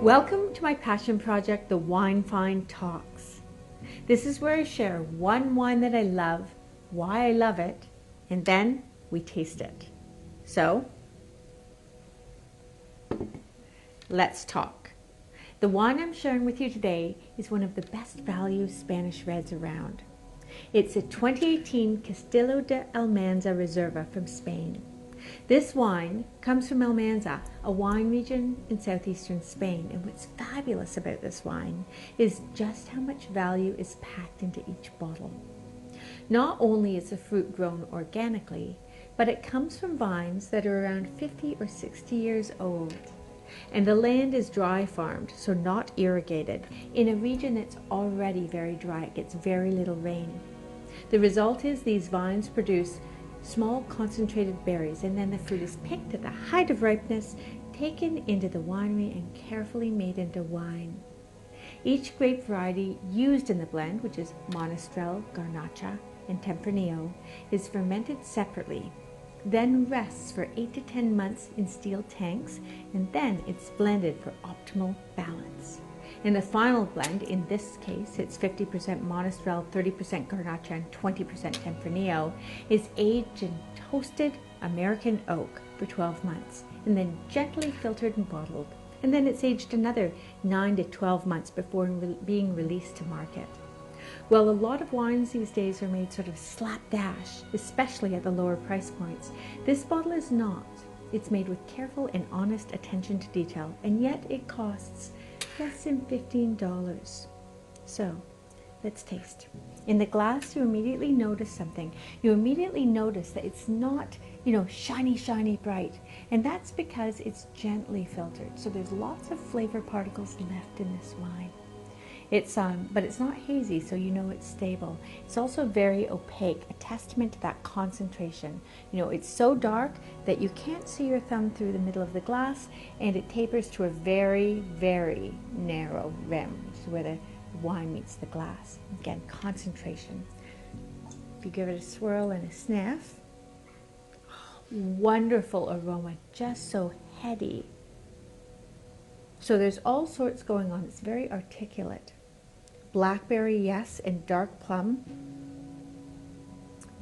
Welcome to my passion project, the Wine Find Talks. This is where I share one wine that I love, why I love it, and then we taste it. So, let's talk. The wine I'm sharing with you today is one of the best value Spanish reds around. It's a 2018 Castelo de Almansa Reserva from Spain. This wine comes from Almansa, a wine region in southeastern Spain, and what's fabulous about this wine is just how much value is packed into each bottle. Not only is the fruit grown organically, but it comes from vines that are around 50 or 60 years old. And the land is dry farmed, so not irrigated, in a region that's already very dry. It gets very little rain. The result is these vines produce small concentrated berries, and then the fruit is picked at the height of ripeness, taken into the winery and carefully made into wine. Each grape variety used in the blend, which is Monastrell, Garnacha, and Tempranillo, is fermented separately, then rests for 8 to 10 months in steel tanks, and then it's blended for optimal balance. In the final blend, in this case, it's 50% Monastrell, 30% Garnacha, and 20% Tempranillo, is aged in toasted American oak for 12 months, and then gently filtered and bottled. And then it's aged another 9 to 12 months before being released to market. Well, a lot of wines these days are made sort of slapdash, especially at the lower price points. This bottle is not. It's made with careful and honest attention to detail, and yet it costs less than $15. So, let's taste. In the glass, you immediately notice something. You immediately notice that it's not, shiny, shiny, bright. And that's because it's gently filtered. So there's lots of flavor particles left in this wine. But it's not hazy, so you know it's stable. It's also very opaque, a testament to that concentration. It's so dark that you can't see your thumb through the middle of the glass, and it tapers to a very, very narrow rim, which is where the wine meets the glass. Again, concentration. If you give it a swirl and a sniff, wonderful aroma, just so heady. So there's all sorts going on. It's very articulate. Blackberry, yes, and dark plum.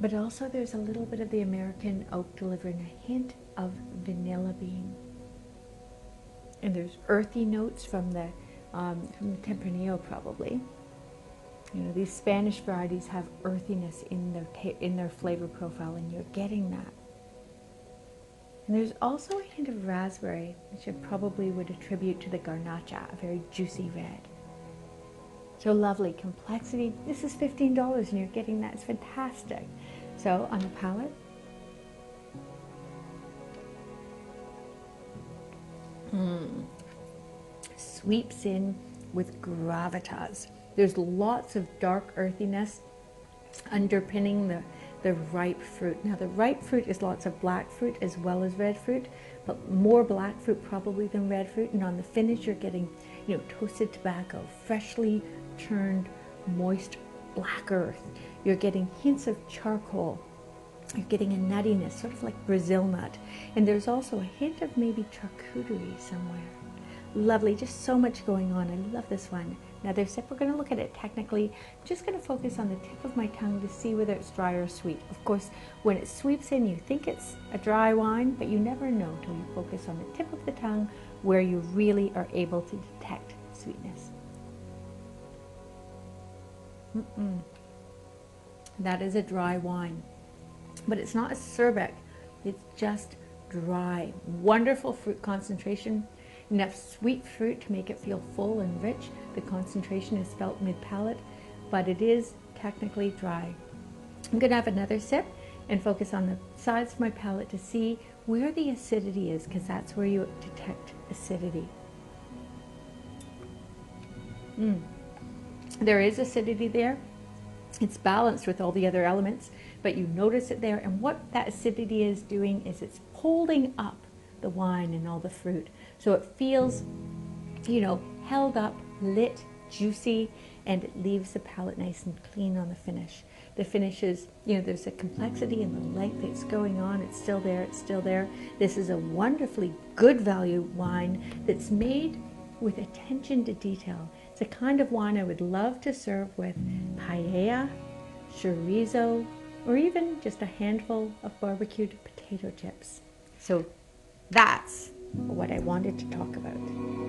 But also there's a little bit of the American oak delivering a hint of vanilla bean. And there's earthy notes from the Tempranillo probably. These Spanish varieties have earthiness in their flavor profile, and you're getting that. And there's also a hint of raspberry, which I probably would attribute to the Garnacha, a very juicy red. So lovely complexity. This is $15 and you're getting that. It's fantastic. So on the palate, sweeps in with gravitas. There's lots of dark earthiness underpinning the ripe fruit. Now the ripe fruit is lots of black fruit as well as red fruit, but more black fruit probably than red fruit. And on the finish you're getting, toasted tobacco, freshly churned, moist black earth. You're getting hints of charcoal. You're getting a nuttiness, sort of like Brazil nut. And there's also a hint of maybe charcuterie somewhere. Lovely, just so much going on. I love this one. Another sip, we're going to look at it technically. I'm just going to focus on the tip of my tongue to see whether it's dry or sweet. Of course, when it sweeps in, you think it's a dry wine, but you never know until you focus on the tip of the tongue where you really are able to detect sweetness. That is a dry wine, but it's not acerbic. It's just dry. Wonderful fruit concentration. Enough sweet fruit to make it feel full and rich. The concentration is felt mid-palate, but it is technically dry. I'm going to have another sip and focus on the sides of my palate to see where the acidity is, because that's where you detect acidity. There is acidity there. It's balanced with all the other elements, but you notice it there, and what that acidity is doing is it's holding up the wine and all the fruit. So it feels, held up, lit, juicy, and it leaves the palate nice and clean on the finish. The finish is, there's a complexity in the length that's going on. It's still there, it's still there. This is a wonderfully good value wine that's made with attention to detail. It's the kind of wine I would love to serve with paella, chorizo, or even just a handful of barbecued potato chips. So that's what I wanted to talk about.